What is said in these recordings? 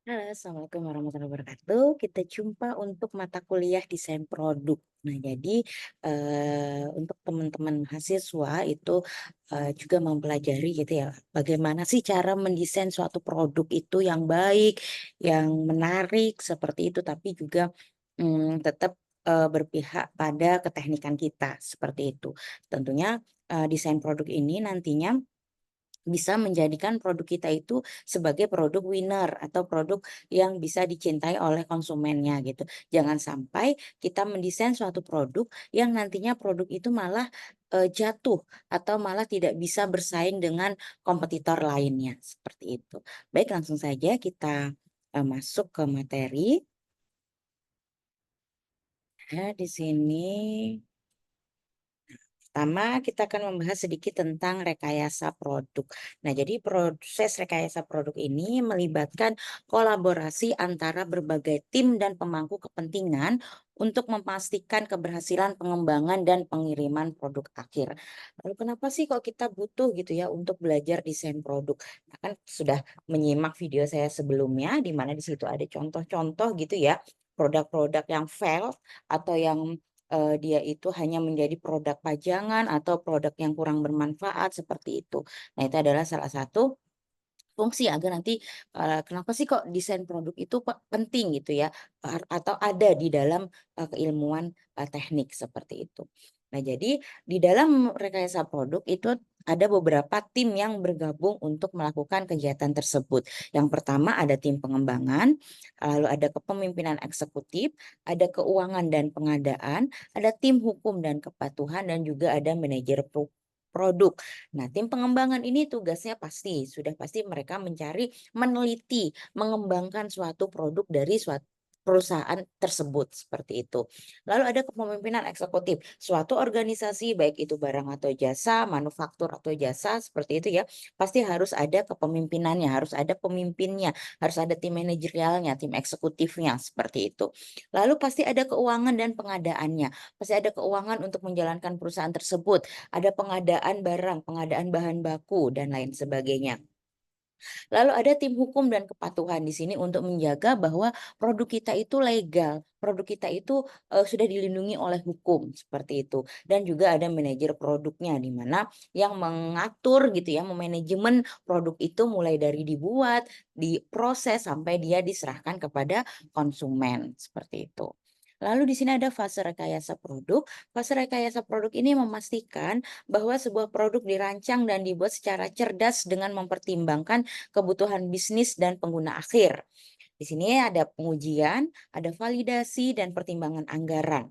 Halo, Assalamualaikum warahmatullahi wabarakatuh. Kita jumpa untuk mata kuliah desain produk. Nah, jadi untuk teman-teman mahasiswa itu juga mempelajari gitu ya, bagaimana sih cara mendesain suatu produk itu yang baik, yang menarik seperti itu, tapi juga tetap berpihak pada keteknikan kita seperti itu. Tentunya desain produk ini nantinya bisa menjadikan produk kita itu sebagai produk winner atau produk yang bisa dicintai oleh konsumennya gitu. Jangan sampai kita mendesain suatu produk yang nantinya produk itu malah jatuh atau malah tidak bisa bersaing dengan kompetitor lainnya, seperti itu. Baik, langsung saja kita masuk ke materi. Nah, di sini pertama, kita akan membahas sedikit tentang rekayasa produk. Nah, jadi proses rekayasa produk ini melibatkan kolaborasi antara berbagai tim dan pemangku kepentingan untuk memastikan keberhasilan pengembangan dan pengiriman produk akhir. Lalu kenapa sih kok kita butuh gitu ya untuk belajar desain produk? Nah, kan sudah menyimak video saya sebelumnya di mana di situ ada contoh-contoh gitu ya, produk-produk yang fail atau yang dia itu hanya menjadi produk pajangan atau produk yang kurang bermanfaat seperti itu. Nah, itu adalah salah satu fungsi agar nanti, kenapa sih kok desain produk itu penting gitu ya, atau ada di dalam, keilmuan, teknik seperti itu. Nah, jadi di dalam rekayasa produk itu ada beberapa tim yang bergabung untuk melakukan kegiatan tersebut. Yang pertama ada tim pengembangan, lalu ada kepemimpinan eksekutif, ada keuangan dan pengadaan, ada tim hukum dan kepatuhan, dan juga ada manajer produk. Nah, tim pengembangan ini tugasnya sudah pasti mereka mencari, meneliti, mengembangkan suatu produk dari suatu perusahaan tersebut, seperti itu. Lalu ada kepemimpinan eksekutif, suatu organisasi baik itu barang atau jasa, manufaktur atau jasa seperti itu ya, pasti harus ada kepemimpinannya, harus ada pemimpinnya, harus ada tim manajerialnya, tim eksekutifnya, seperti itu. Lalu pasti ada keuangan dan pengadaannya, pasti ada keuangan untuk menjalankan perusahaan tersebut, ada pengadaan barang, pengadaan bahan baku, dan lain sebagainya. Lalu ada tim hukum dan kepatuhan di sini untuk menjaga bahwa produk kita itu legal, produk kita itu sudah dilindungi oleh hukum, seperti itu. Dan juga ada manajer produknya, di mana yang mengatur gitu ya, memanajemen produk itu mulai dari dibuat, diproses, sampai dia diserahkan kepada konsumen, seperti itu. Lalu di sini ada fase rekayasa produk. Fase rekayasa produk ini memastikan bahwa sebuah produk dirancang dan dibuat secara cerdas dengan mempertimbangkan kebutuhan bisnis dan pengguna akhir. Di sini ada pengujian, ada validasi, dan pertimbangan anggaran.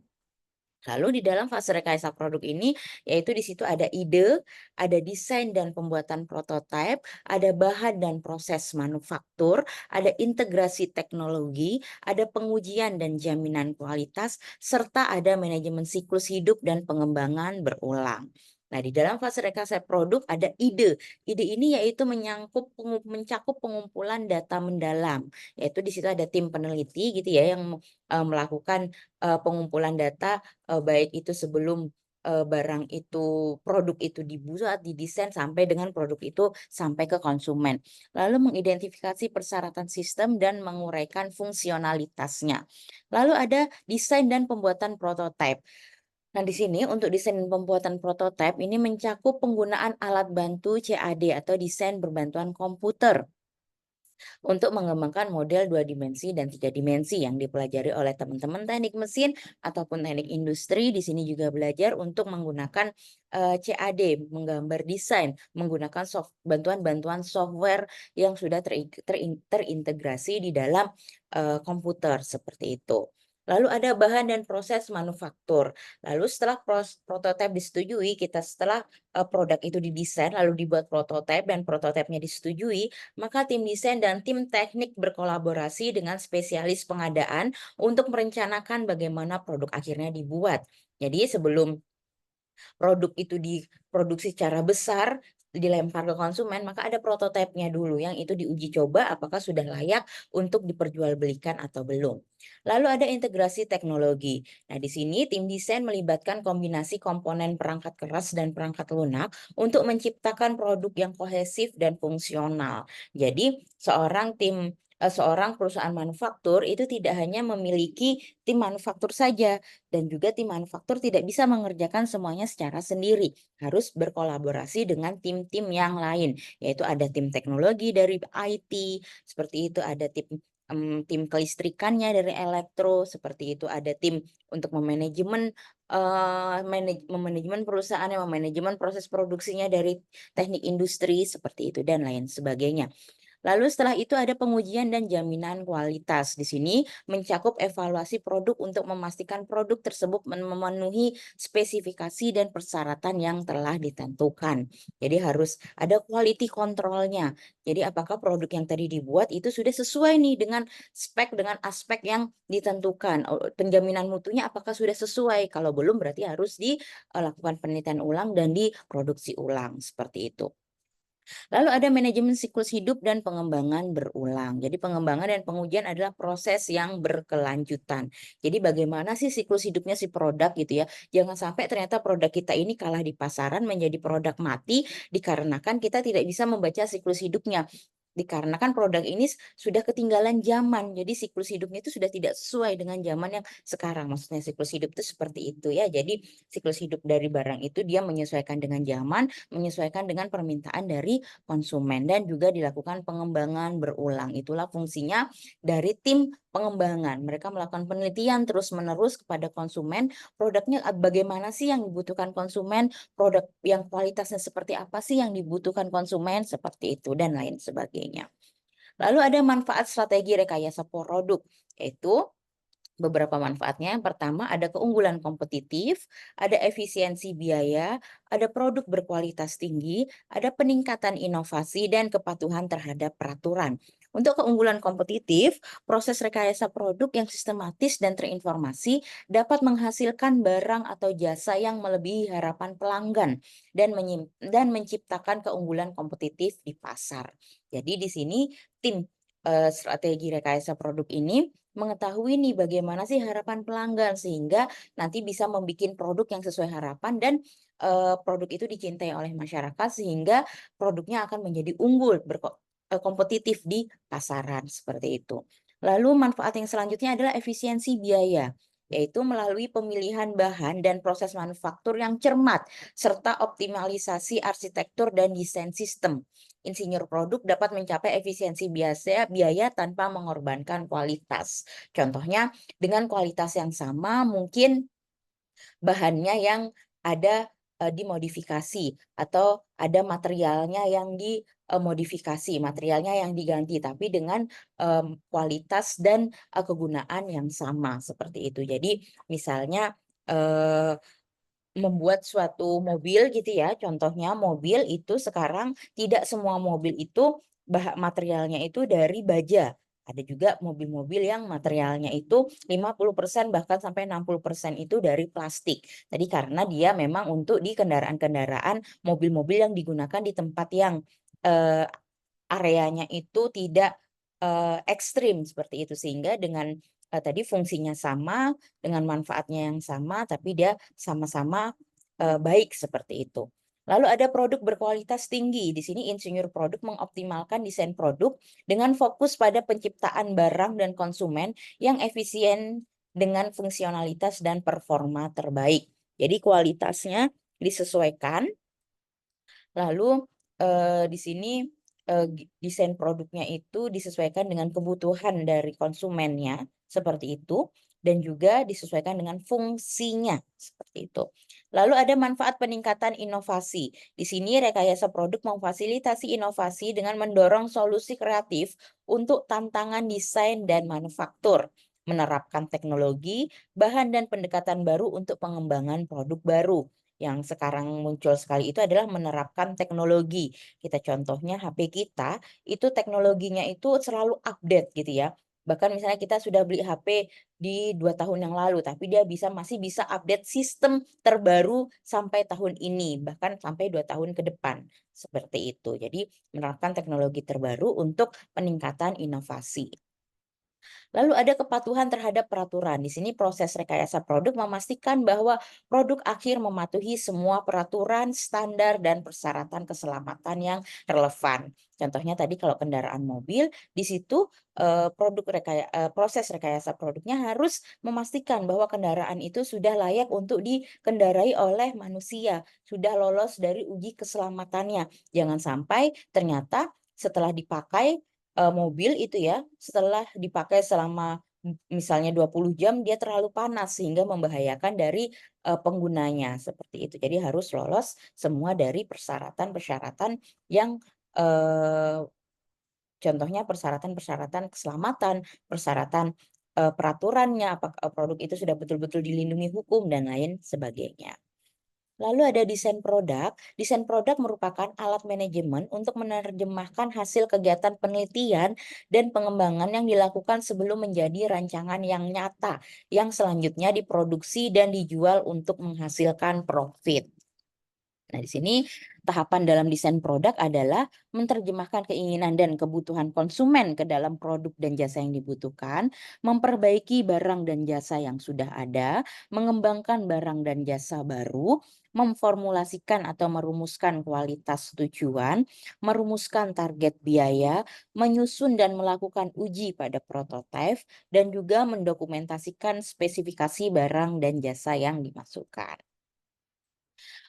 Lalu di dalam fase rekayasa produk ini, yaitu di situ ada ide, ada desain dan pembuatan prototipe, ada bahan dan proses manufaktur, ada integrasi teknologi, ada pengujian dan jaminan kualitas, serta ada manajemen siklus hidup dan pengembangan berulang. Nah, di dalam fase rekayasa produk ada ide. Ide ini yaitu mencakup pengumpulan data mendalam, yaitu di situ ada tim peneliti gitu ya yang melakukan pengumpulan data, baik itu sebelum, barang itu produk itu dibuat, didesain, sampai dengan produk itu sampai ke konsumen. Lalu mengidentifikasi persyaratan sistem dan menguraikan fungsionalitasnya. Lalu ada desain dan pembuatan prototipe. Nah, di sini untuk desain dan pembuatan prototipe ini mencakup penggunaan alat bantu CAD atau desain berbantuan komputer untuk mengembangkan model 2 dimensi dan 3 dimensi yang dipelajari oleh teman-teman teknik mesin ataupun teknik industri. Di sini juga belajar untuk menggunakan CAD, menggambar desain, menggunakan bantuan-bantuan software yang sudah terintegrasi di dalam komputer seperti itu. Lalu ada bahan dan proses manufaktur. Lalu setelah prototipe disetujui, setelah produk itu didesain lalu dibuat prototipe dan prototipenya disetujui, maka tim desain dan tim teknik berkolaborasi dengan spesialis pengadaan untuk merencanakan bagaimana produk akhirnya dibuat. Jadi sebelum produk itu diproduksi secara besar, dilempar ke konsumen, maka ada prototipenya dulu yang itu diuji coba apakah sudah layak untuk diperjualbelikan atau belum. Lalu ada integrasi teknologi. Nah, di sini tim desain melibatkan kombinasi komponen perangkat keras dan perangkat lunak untuk menciptakan produk yang kohesif dan fungsional. Jadi, seorang tim seorang perusahaan manufaktur itu tidak hanya memiliki tim manufaktur saja, dan juga tim manufaktur tidak bisa mengerjakan semuanya secara sendiri, harus berkolaborasi dengan tim-tim yang lain, yaitu ada tim teknologi dari IT, seperti itu, ada tim kelistrikannya dari elektro, seperti itu, ada tim untuk memanajemen, memanajemen perusahaan, yang memanajemen proses produksinya dari teknik industri, seperti itu, dan lain sebagainya. Lalu setelah itu ada pengujian dan jaminan kualitas. Di sini mencakup evaluasi produk untuk memastikan produk tersebut memenuhi spesifikasi dan persyaratan yang telah ditentukan. Jadi harus ada quality controlnya. Jadi apakah produk yang tadi dibuat itu sudah sesuai nih dengan spek, dengan aspek yang ditentukan. Penjaminan mutunya apakah sudah sesuai? Kalau belum berarti harus dilakukan penelitian ulang dan diproduksi ulang seperti itu. Lalu ada manajemen siklus hidup dan pengembangan berulang. Jadi pengembangan dan pengujian adalah proses yang berkelanjutan. Jadi bagaimana sih siklus hidupnya si produk gitu ya. Jangan sampai ternyata produk kita ini kalah di pasaran menjadi produk mati dikarenakan kita tidak bisa membaca siklus hidupnya. Dikarenakan produk ini sudah ketinggalan zaman. Jadi siklus hidupnya itu sudah tidak sesuai dengan zaman yang sekarang. Maksudnya siklus hidup itu seperti itu ya. Jadi siklus hidup dari barang itu dia menyesuaikan dengan zaman, menyesuaikan dengan permintaan dari konsumen, dan juga dilakukan pengembangan berulang. Itulah fungsinya dari tim pengembangan. Mereka melakukan penelitian terus-menerus kepada konsumen, produknya bagaimana sih yang dibutuhkan konsumen, produk yang kualitasnya seperti apa sih yang dibutuhkan konsumen, seperti itu, dan lain sebagainya. Lalu ada manfaat strategi rekayasa produk, yaitu beberapa manfaatnya. Yang pertama ada keunggulan kompetitif, ada efisiensi biaya, ada produk berkualitas tinggi, ada peningkatan inovasi dan kepatuhan terhadap peraturan. Untuk keunggulan kompetitif, proses rekayasa produk yang sistematis dan terinformasi dapat menghasilkan barang atau jasa yang melebihi harapan pelanggan dan menciptakan keunggulan kompetitif di pasar. Jadi di sini tim strategi rekayasa produk ini mengetahui nih bagaimana sih harapan pelanggan sehingga nanti bisa membuat produk yang sesuai harapan dan, produk itu dicintai oleh masyarakat sehingga produknya akan menjadi unggul kompetitif di pasaran, seperti itu. Lalu manfaat yang selanjutnya adalah efisiensi biaya, yaitu melalui pemilihan bahan dan proses manufaktur yang cermat serta optimalisasi arsitektur dan desain sistem. Insinyur produk dapat mencapai efisiensi biaya tanpa mengorbankan kualitas. Contohnya, dengan kualitas yang sama mungkin bahannya yang ada, dimodifikasi atau ada materialnya yang dimodifikasi, materialnya yang diganti, tapi dengan, kualitas dan, kegunaan yang sama, seperti itu. Jadi misalnya, eee membuat suatu mobil gitu ya, contohnya mobil itu sekarang tidak semua mobil itu materialnya itu dari baja. Ada juga mobil-mobil yang materialnya itu 50% bahkan sampai 60% itu dari plastik. Tadi karena dia memang untuk di kendaraan-kendaraan, mobil-mobil yang digunakan di tempat yang, eee, areanya itu tidak, ekstrim seperti itu. Sehingga dengan, tadi fungsinya sama, dengan manfaatnya yang sama, tapi dia sama-sama, baik seperti itu. Lalu ada produk berkualitas tinggi. Di sini insinyur produk mengoptimalkan desain produk dengan fokus pada penciptaan barang dan konsumen yang efisien dengan fungsionalitas dan performa terbaik. Jadi kualitasnya disesuaikan. Lalu, di sini, desain produknya itu disesuaikan dengan kebutuhan dari konsumennya, seperti itu, dan juga disesuaikan dengan fungsinya, seperti itu. Lalu ada manfaat peningkatan inovasi. Di sini rekayasa produk memfasilitasi inovasi dengan mendorong solusi kreatif untuk tantangan desain dan manufaktur, menerapkan teknologi, bahan dan pendekatan baru untuk pengembangan produk baru. Yang sekarang muncul sekali itu adalah menerapkan teknologi. Kita contohnya HP kita, itu teknologinya itu selalu update gitu ya. Bahkan misalnya kita sudah beli HP di 2 tahun yang lalu, tapi dia masih bisa update sistem terbaru sampai tahun ini, bahkan sampai 2 tahun ke depan, seperti itu. Jadi menerapkan teknologi terbaru untuk peningkatan inovasi. Lalu ada kepatuhan terhadap peraturan. Di sini proses rekayasa produk memastikan bahwa produk akhir mematuhi semua peraturan, standar, dan persyaratan keselamatan yang relevan. Contohnya tadi kalau kendaraan mobil, di situ proses rekayasa produknya harus memastikan bahwa kendaraan itu sudah layak untuk dikendarai oleh manusia, sudah lolos dari uji keselamatannya. Jangan sampai ternyata setelah dipakai mobil itu ya, setelah dipakai selama misalnya 20 jam dia terlalu panas sehingga membahayakan dari, penggunanya, seperti itu. Jadi harus lolos semua dari persyaratan-persyaratan yang, eee, contohnya persyaratan-persyaratan keselamatan, persyaratan, peraturannya, produk itu sudah betul-betul dilindungi hukum dan lain sebagainya. Lalu ada desain produk. Desain produk merupakan alat manajemen untuk menerjemahkan hasil kegiatan penelitian dan pengembangan yang dilakukan sebelum menjadi rancangan yang nyata, yang selanjutnya diproduksi dan dijual untuk menghasilkan profit. Nah, di sini tahapan dalam desain produk adalah menerjemahkan keinginan dan kebutuhan konsumen ke dalam produk dan jasa yang dibutuhkan, memperbaiki barang dan jasa yang sudah ada, mengembangkan barang dan jasa baru, memformulasikan atau merumuskan kualitas tujuan, merumuskan target biaya, menyusun dan melakukan uji pada prototipe, dan juga mendokumentasikan spesifikasi barang dan jasa yang dimasukkan.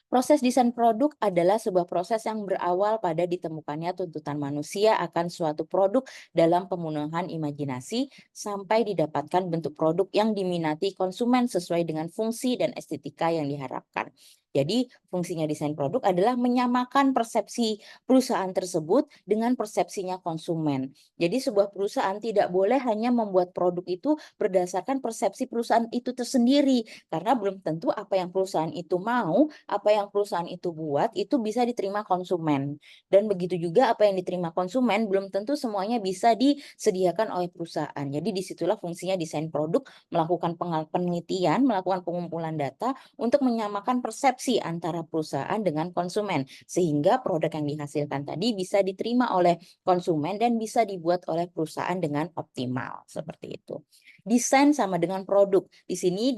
Proses desain produk adalah sebuah proses yang berawal pada ditemukannya tuntutan manusia akan suatu produk dalam pemenuhan imajinasi sampai didapatkan bentuk produk yang diminati konsumen sesuai dengan fungsi dan estetika yang diharapkan. Jadi, fungsinya desain produk adalah menyamakan persepsi perusahaan tersebut dengan persepsinya konsumen. Jadi, sebuah perusahaan tidak boleh hanya membuat produk itu berdasarkan persepsi perusahaan itu tersendiri, karena belum tentu apa yang perusahaan itu mau, apa yang perusahaan itu buat, itu bisa diterima konsumen. Dan begitu juga apa yang diterima konsumen, belum tentu semuanya bisa disediakan oleh perusahaan. Jadi disitulah fungsinya desain produk, melakukan penelitian, melakukan pengumpulan data untuk menyamakan persepsi antara perusahaan dengan konsumen. Sehingga produk yang dihasilkan tadi bisa diterima oleh konsumen dan bisa dibuat oleh perusahaan dengan optimal. Seperti itu. Desain sama dengan produk. Di sini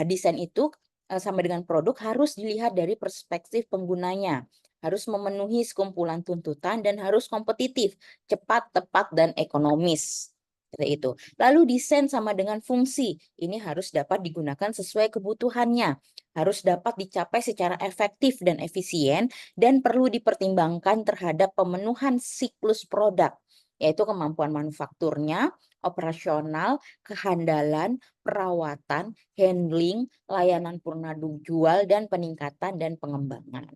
desain itu sama dengan produk harus dilihat dari perspektif penggunanya, harus memenuhi sekumpulan tuntutan dan harus kompetitif, cepat, tepat, dan ekonomis. Seperti itu. Lalu desain sama dengan fungsi. Ini harus dapat digunakan sesuai kebutuhannya, harus dapat dicapai secara efektif dan efisien, dan perlu dipertimbangkan terhadap pemenuhan siklus produk, yaitu kemampuan manufakturnya, operasional, kehandalan, perawatan, handling, layanan purna jual, dan peningkatan dan pengembangan.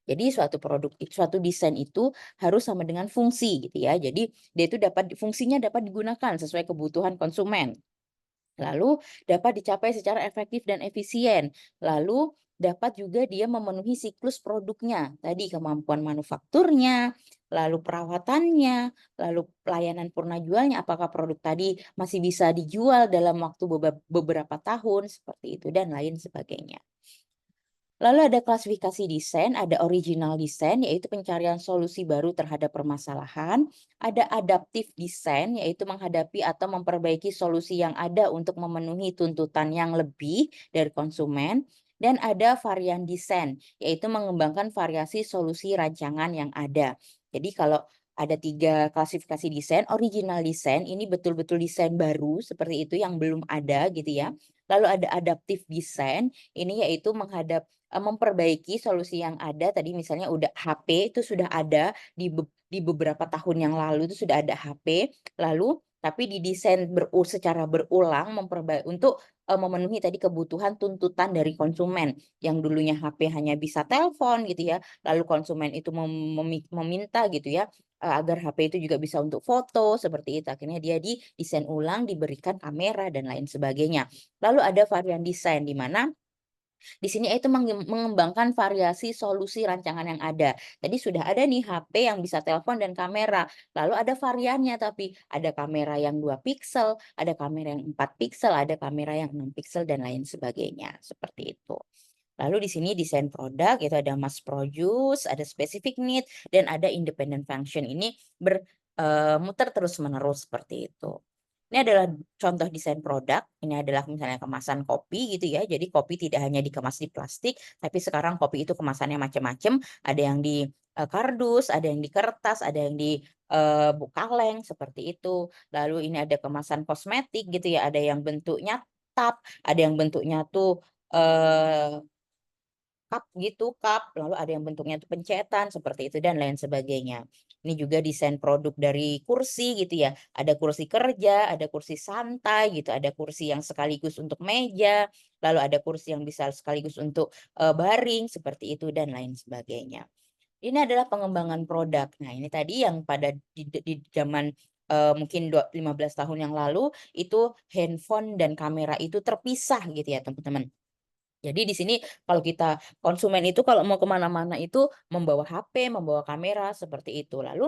Jadi suatu desain itu harus sama dengan fungsi gitu ya. Jadi dia itu fungsinya dapat digunakan sesuai kebutuhan konsumen. Lalu dapat dicapai secara efektif dan efisien. Lalu dapat juga dia memenuhi siklus produknya. Tadi kemampuan manufakturnya, lalu perawatannya, lalu pelayanan purna jualnya, apakah produk tadi masih bisa dijual dalam waktu beberapa tahun, seperti itu, dan lain sebagainya. Lalu ada klasifikasi desain, ada original design, yaitu pencarian solusi baru terhadap permasalahan. Ada adaptive design, yaitu menghadapi atau memperbaiki solusi yang ada untuk memenuhi tuntutan yang lebih dari konsumen. Dan ada varian desain, yaitu mengembangkan variasi solusi rancangan yang ada. Jadi kalau ada 3 klasifikasi desain, original design ini betul-betul desain baru seperti itu yang belum ada gitu ya. Lalu ada adaptive design, ini yaitu memperbaiki solusi yang ada tadi misalnya udah HP itu sudah ada di beberapa tahun yang lalu itu sudah ada HP, lalu tapi didesain secara berulang untuk, memenuhi tadi kebutuhan tuntutan dari konsumen. Yang dulunya HP hanya bisa telepon gitu ya, lalu konsumen itu meminta gitu ya, agar HP itu juga bisa untuk foto seperti itu. Akhirnya dia didesain ulang, diberikan kamera dan lain sebagainya. Lalu ada varian desain di mana di sini itu mengembangkan variasi solusi rancangan yang ada. Tadi sudah ada nih HP yang bisa telepon dan kamera, lalu ada variannya tapi ada kamera yang 2 piksel, ada kamera yang 4 piksel, ada kamera yang 6 piksel dan lain sebagainya, seperti itu. Lalu di sini desain produk itu ada mass produce, ada specific need, dan ada independent function. Ini muter terus-menerus seperti itu. Ini adalah contoh desain produk, ini adalah misalnya kemasan kopi gitu ya, jadi kopi tidak hanya dikemas di plastik, tapi sekarang kopi itu kemasannya macam-macam, ada yang di, kardus, ada yang di kertas, ada yang di, kaleng, seperti itu. Lalu ini ada kemasan kosmetik gitu ya, ada yang bentuknya cup, ada yang bentuknya tuh, eee cup gitu, cup, lalu ada yang bentuknya itu pencetan, seperti itu dan lain sebagainya. Ini juga desain produk dari kursi gitu ya, ada kursi kerja, ada kursi santai gitu, ada kursi yang sekaligus untuk meja, lalu ada kursi yang bisa sekaligus untuk, baring, seperti itu dan lain sebagainya. Ini adalah pengembangan produk. Nah, ini tadi yang pada di zaman, mungkin 15 tahun yang lalu, itu handphone dan kamera itu terpisah gitu ya, teman-teman. Jadi di sini kalau kita konsumen itu kalau mau kemana mana itu membawa HP, membawa kamera, seperti itu. Lalu,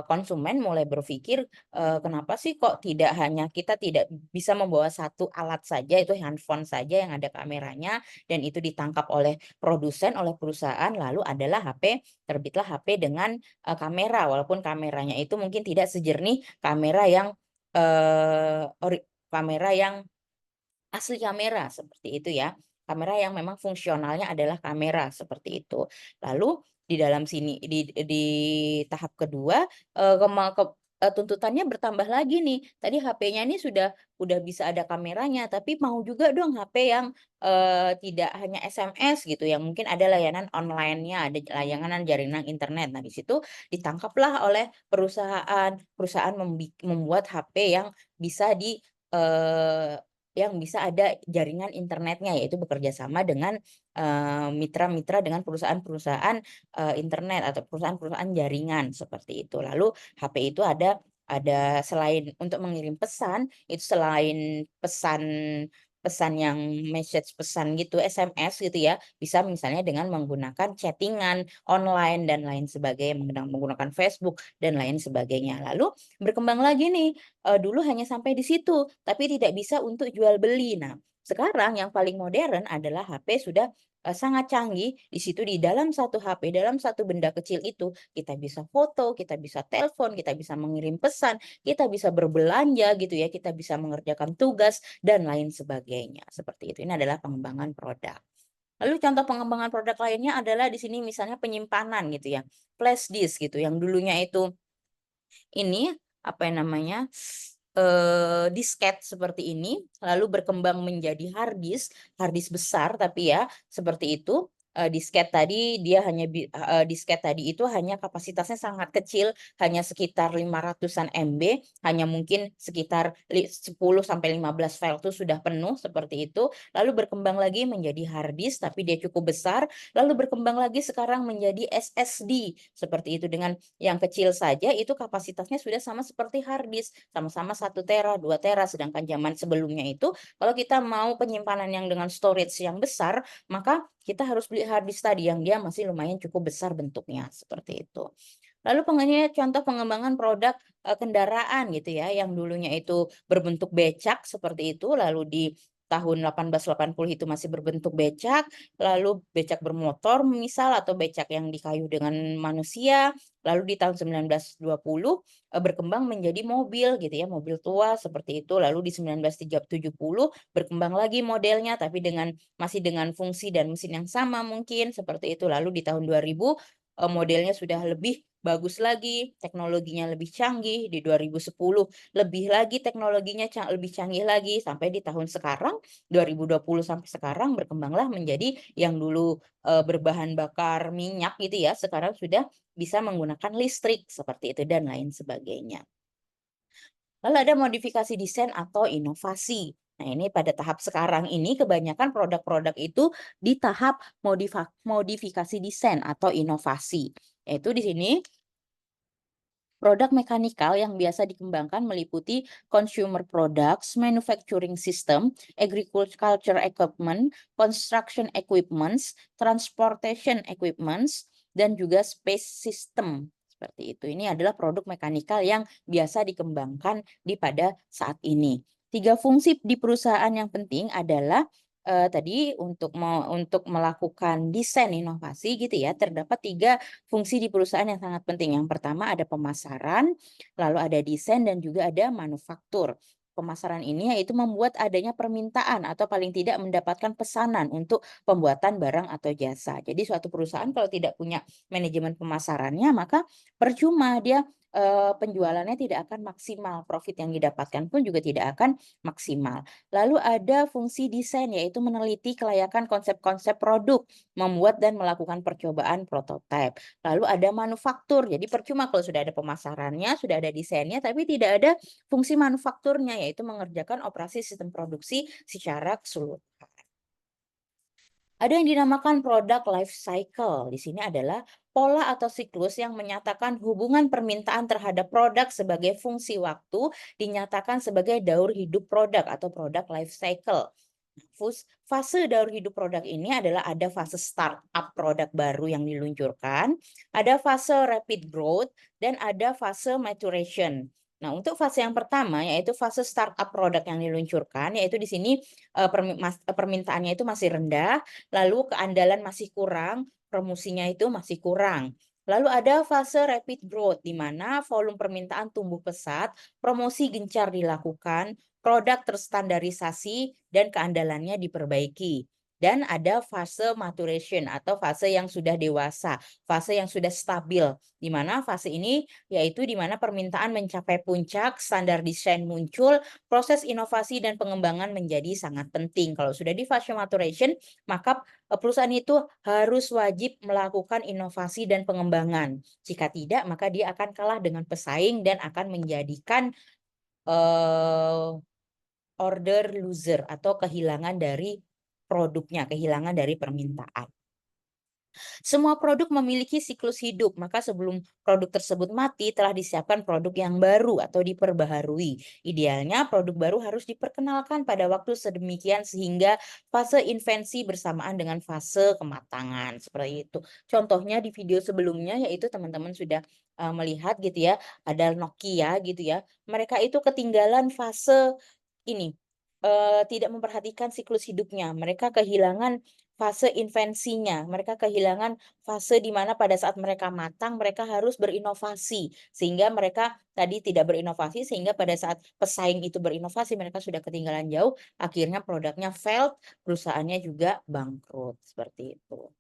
konsumen mulai berpikir, kenapa sih kok kita tidak bisa membawa satu alat saja, itu handphone saja yang ada kameranya dan itu ditangkap oleh produsen, oleh perusahaan, lalu adalah HP, terbitlah HP dengan, kamera, walaupun kameranya itu mungkin tidak sejernih kamera yang, eee, ori kamera yang asli kamera, seperti itu ya. Kamera yang memang fungsionalnya adalah kamera, seperti itu. Lalu di dalam sini di tahap kedua, tuntutannya bertambah lagi nih. Tadi HP-nya ini udah bisa ada kameranya, tapi mau juga dong HP yang, tidak hanya SMS gitu, yang mungkin ada layanan online-nya, ada layanan jaringan internet. Nah, di situ ditangkaplah oleh perusahaan. Perusahaan membuat HP yang bisa yang bisa ada jaringan internetnya, yaitu bekerja sama dengan, mitra-mitra dengan perusahaan-perusahaan, internet atau perusahaan-perusahaan jaringan, seperti itu. Lalu HP itu ada selain untuk mengirim pesan, itu selain pesan pesan yang message pesan gitu, SMS gitu ya, bisa misalnya dengan menggunakan chatting-an online dan lain sebagainya, menggunakan Facebook dan lain sebagainya. Lalu berkembang lagi nih, dulu hanya sampai di situ, tapi tidak bisa untuk jual beli. Nah, sekarang yang paling modern adalah HP sudah, sangat canggih, di situ di dalam satu HP, dalam satu benda kecil itu, kita bisa foto, kita bisa telepon, kita bisa mengirim pesan, kita bisa berbelanja gitu ya, kita bisa mengerjakan tugas, dan lain sebagainya, seperti itu. Ini adalah pengembangan produk. Lalu contoh pengembangan produk lainnya adalah di sini misalnya penyimpanan gitu ya, flash disk gitu, yang dulunya itu ini, apa yang namanya, disket seperti ini, lalu berkembang menjadi hard disk besar tapi ya, seperti itu. Disket tadi dia hanya disket tadi itu hanya kapasitasnya sangat kecil, hanya sekitar 500-an MB, hanya mungkin sekitar 10 sampai 15 file itu sudah penuh, seperti itu. Lalu berkembang lagi menjadi hard disk tapi dia cukup besar, lalu berkembang lagi sekarang menjadi SSD, seperti itu dengan yang kecil saja itu kapasitasnya sudah sama seperti hard disk, sama-sama 1 tera, 2 tera, sedangkan zaman sebelumnya itu kalau kita mau penyimpanan yang dengan storage yang besar, maka kita harus beli hard disk tadi yang dia masih lumayan cukup besar bentuknya, seperti itu. Lalu contoh pengembangan produk, kendaraan gitu ya, yang dulunya itu berbentuk becak seperti itu, lalu di tahun 1880 itu masih berbentuk becak, lalu becak bermotor misal atau becak yang di kayu dengan manusia, lalu di tahun 1920, berkembang menjadi mobil gitu ya, mobil tua seperti itu, lalu di 1970 berkembang lagi modelnya tapi masih dengan fungsi dan mesin yang sama mungkin, seperti itu. Lalu di tahun 2000, modelnya sudah lebih bagus lagi, teknologinya lebih canggih, di 2010 lebih lagi teknologinya lebih canggih lagi, sampai di tahun sekarang 2020 sampai sekarang berkembanglah menjadi yang dulu, berbahan bakar minyak gitu ya, sekarang sudah bisa menggunakan listrik, seperti itu dan lain sebagainya. Lalu ada modifikasi desain atau inovasi. Nah, ini pada tahap sekarang ini kebanyakan produk-produk itu di tahap modifikasi desain atau inovasi. Yaitu di sini produk mekanikal yang biasa dikembangkan meliputi consumer products, manufacturing system, agriculture equipment, construction equipments, transportation equipments, dan juga space system. Seperti itu. Ini adalah produk mekanikal yang biasa dikembangkan pada saat ini. 3 fungsi di perusahaan yang penting adalah tadi untuk melakukan desain inovasi gitu ya, terdapat 3 fungsi di perusahaan yang sangat penting. Yang pertama ada pemasaran, lalu ada desain dan juga ada manufaktur. Pemasaran ini yaitu membuat adanya permintaan atau paling tidak mendapatkan pesanan untuk pembuatan barang atau jasa. Jadi suatu perusahaan kalau tidak punya manajemen pemasarannya, maka percuma dia, penjualannya tidak akan maksimal, profit yang didapatkan pun juga tidak akan maksimal. Lalu ada fungsi desain, yaitu meneliti kelayakan konsep-konsep produk, membuat dan melakukan percobaan prototipe. Lalu ada manufaktur, jadi percuma kalau sudah ada pemasarannya, sudah ada desainnya, tapi tidak ada fungsi manufakturnya, yaitu mengerjakan operasi sistem produksi secara keseluruhan. Ada yang dinamakan product life cycle. Di sini adalah pola atau siklus yang menyatakan hubungan permintaan terhadap produk sebagai fungsi waktu dinyatakan sebagai daur hidup produk atau product life cycle. Fase daur hidup produk ini adalah ada fase startup produk baru yang diluncurkan, ada fase rapid growth, dan ada fase maturation. Nah, untuk fase yang pertama yaitu fase startup produk yang diluncurkan, yaitu di sini permintaannya itu masih rendah, lalu keandalan masih kurang, promosinya itu masih kurang. Lalu ada fase rapid growth di mana volume permintaan tumbuh pesat, promosi gencar dilakukan, produk terstandarisasi dan keandalannya diperbaiki. Dan ada fase maturation atau fase yang sudah dewasa, fase yang sudah stabil, di mana fase ini yaitu di mana permintaan mencapai puncak, standar desain muncul, proses inovasi dan pengembangan menjadi sangat penting. Kalau sudah di fase maturation, maka perusahaan itu harus wajib melakukan inovasi dan pengembangan. Jika tidak, maka dia akan kalah dengan pesaing dan akan menjadikan eh, order loser atau kehilangan dari produknya, kehilangan dari permintaan. Semua produk memiliki siklus hidup, maka sebelum produk tersebut mati telah disiapkan produk yang baru atau diperbaharui. Idealnya produk baru harus diperkenalkan pada waktu sedemikian sehingga fase invensi bersamaan dengan fase kematangan, seperti itu. Contohnya di video sebelumnya yaitu teman-teman sudah melihat gitu ya, ada Nokia gitu ya. Mereka itu ketinggalan fase ini, tidak memperhatikan siklus hidupnya. Mereka kehilangan fase invensinya, mereka kehilangan fase di mana pada saat mereka matang, mereka harus berinovasi. Sehingga mereka tadi tidak berinovasi, sehingga pada saat pesaing itu berinovasi, mereka sudah ketinggalan jauh, akhirnya produknya failed, perusahaannya juga bangkrut, seperti itu.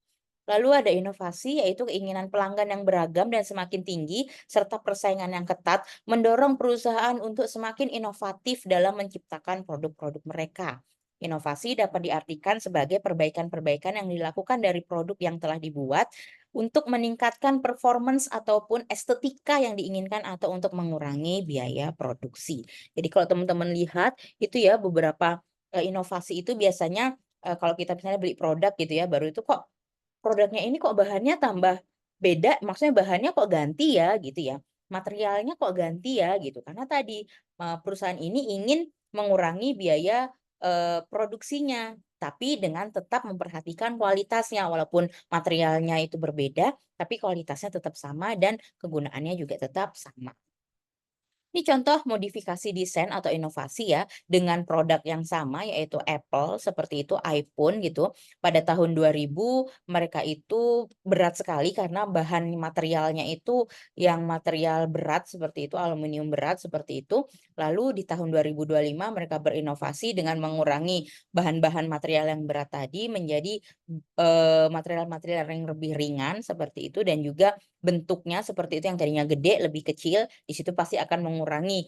Lalu ada inovasi, yaitu keinginan pelanggan yang beragam dan semakin tinggi, serta persaingan yang ketat, mendorong perusahaan untuk semakin inovatif dalam menciptakan produk-produk mereka. Inovasi dapat diartikan sebagai perbaikan-perbaikan yang dilakukan dari produk yang telah dibuat untuk meningkatkan performance ataupun estetika yang diinginkan atau untuk mengurangi biaya produksi. Jadi kalau teman-teman lihat itu ya beberapa inovasi itu biasanya kalau kita misalnya beli produk gitu ya, baru itu kok produknya ini kok bahannya tambah beda, maksudnya bahannya kok ganti ya gitu ya, materialnya kok ganti ya gitu. Karena tadi, perusahaan ini ingin mengurangi biaya, produksinya, tapi dengan tetap memperhatikan kualitasnya. Walaupun materialnya itu berbeda, tapi kualitasnya tetap sama dan kegunaannya juga tetap sama. Ini contoh modifikasi desain atau inovasi ya, dengan produk yang sama yaitu Apple, seperti itu iPhone gitu. Pada tahun 2000 mereka itu berat sekali karena bahan materialnya itu yang material berat seperti itu, aluminium berat seperti itu. Lalu di tahun 2025 mereka berinovasi dengan mengurangi bahan-bahan material yang berat tadi menjadi material-material yang lebih ringan seperti itu dan juga bentuknya seperti itu yang tadinya gede lebih kecil, di situ pasti akan mengurangi,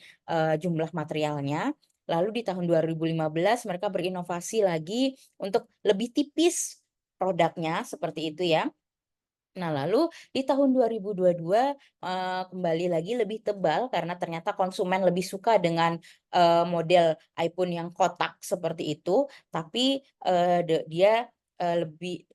jumlah materialnya. Lalu di tahun 2015 mereka berinovasi lagi untuk lebih tipis produknya, seperti itu ya. Nah, lalu di tahun 2022, kembali lagi lebih tebal karena ternyata konsumen lebih suka dengan, model iPhone yang kotak seperti itu, tapi, dia, lebih,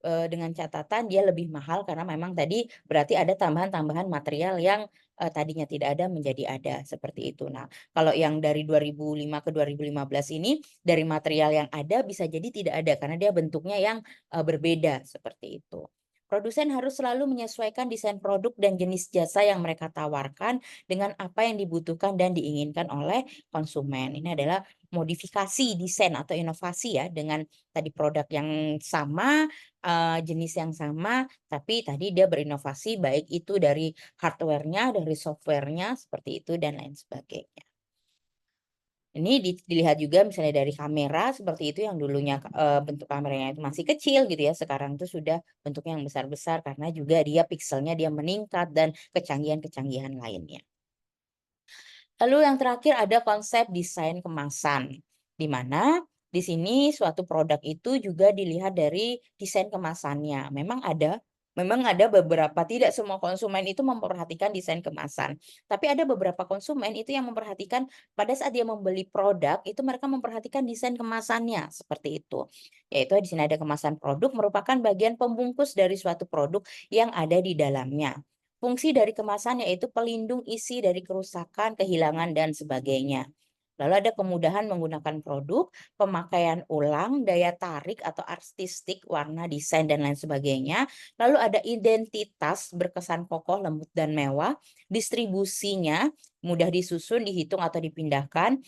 dengan catatan dia lebih mahal karena memang tadi berarti ada tambahan-tambahan material yang, tadinya tidak ada menjadi ada, seperti itu. Nah, kalau yang dari 2005 ke 2015 ini, dari material yang ada bisa jadi tidak ada karena dia bentuknya yang, berbeda, seperti itu. Produsen harus selalu menyesuaikan desain produk dan jenis jasa yang mereka tawarkan dengan apa yang dibutuhkan dan diinginkan oleh konsumen. Ini adalah modifikasi desain atau inovasi ya dengan tadi produk yang sama, jenis yang sama, tapi tadi dia berinovasi baik itu dari hardware-nya, dari software-nya, seperti itu dan lain sebagainya. Ini dilihat juga misalnya dari kamera seperti itu yang dulunya, bentuk kameranya itu masih kecil gitu ya, sekarang itu sudah bentuknya yang besar-besar karena juga dia pikselnya dia meningkat dan kecanggihan-kecanggihan lainnya. Lalu yang terakhir ada konsep desain kemasan, di mana di sini suatu produk itu juga dilihat dari desain kemasannya. Memang ada beberapa, tidak semua konsumen itu memperhatikan desain kemasan. Tapi ada beberapa konsumen itu yang memperhatikan pada saat dia membeli produk, itu mereka memperhatikan desain kemasannya, seperti itu. Yaitu di sini ada kemasan produk merupakan bagian pembungkus dari suatu produk yang ada di dalamnya. Fungsi dari kemasan yaitu pelindung isi dari kerusakan, kehilangan, dan sebagainya. Lalu ada kemudahan menggunakan produk, pemakaian ulang, daya tarik atau artistik, warna, desain, dan lain sebagainya. Lalu ada identitas berkesan kokoh, lembut, dan mewah. Distribusinya mudah disusun, dihitung, atau dipindahkan.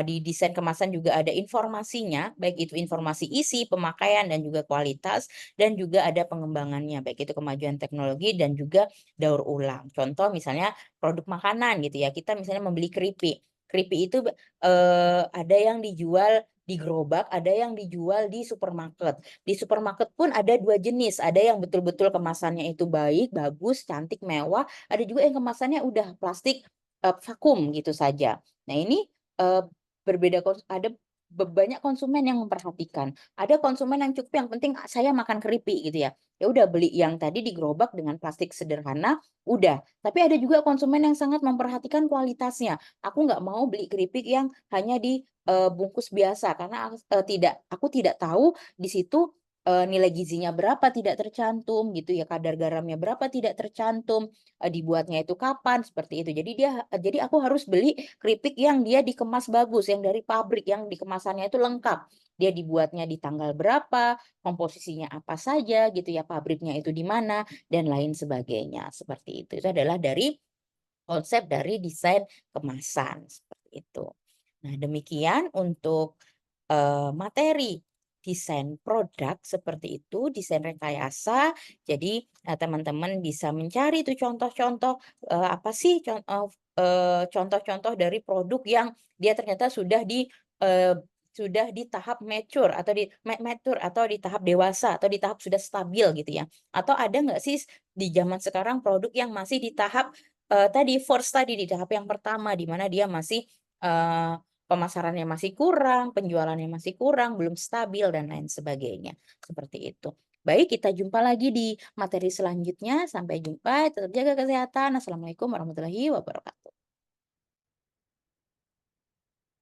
Di desain kemasan juga ada informasinya, baik itu informasi isi, pemakaian, dan juga kualitas. Dan juga ada pengembangannya, baik itu kemajuan teknologi dan juga daur ulang. Contoh misalnya produk makanan gitu ya, kita misalnya membeli keripik. Keripik itu ada yang dijual di gerobak, ada yang dijual di supermarket. Di supermarket pun ada 2 jenis, ada yang betul-betul kemasannya itu baik, bagus, cantik, mewah, ada juga yang kemasannya udah plastik, vakum gitu saja. Nah ini, eee, berbeda ada banyak konsumen yang memperhatikan. Ada konsumen yang cukup yang penting saya makan keripik gitu ya. Ya udah beli yang tadi di gerobak dengan plastik sederhana, udah. Tapi ada juga konsumen yang sangat memperhatikan kualitasnya. Aku nggak mau beli keripik yang hanya bungkus biasa karena aku tidak tahu di situ, nilai gizinya berapa tidak tercantum gitu ya, kadar garamnya berapa tidak tercantum, dibuatnya itu kapan, seperti itu. Jadi aku harus beli keripik yang dia dikemas bagus, yang dari pabrik, yang dikemasannya itu lengkap. Dia dibuatnya di tanggal berapa, komposisinya apa saja gitu ya, pabriknya itu di mana, dan lain sebagainya, seperti itu. Itu adalah dari konsep dari desain kemasan, seperti itu. Nah, demikian untuk, materi desain produk seperti itu, desain rekayasa. Jadi, teman-teman bisa mencari itu contoh-contoh, apa sih contoh-contoh dari produk yang dia ternyata sudah di tahap mature atau mature atau di tahap dewasa atau di tahap sudah stabil gitu ya. Atau ada nggak sih di zaman sekarang produk yang masih di tahap tadi first tadi di tahap yang pertama di mana dia masih, pemasarannya masih kurang, penjualannya masih kurang, belum stabil dan lain sebagainya, seperti itu. Baik, kita jumpa lagi di materi selanjutnya, sampai jumpa, tetap jaga kesehatan. Assalamualaikum warahmatullahi wabarakatuh.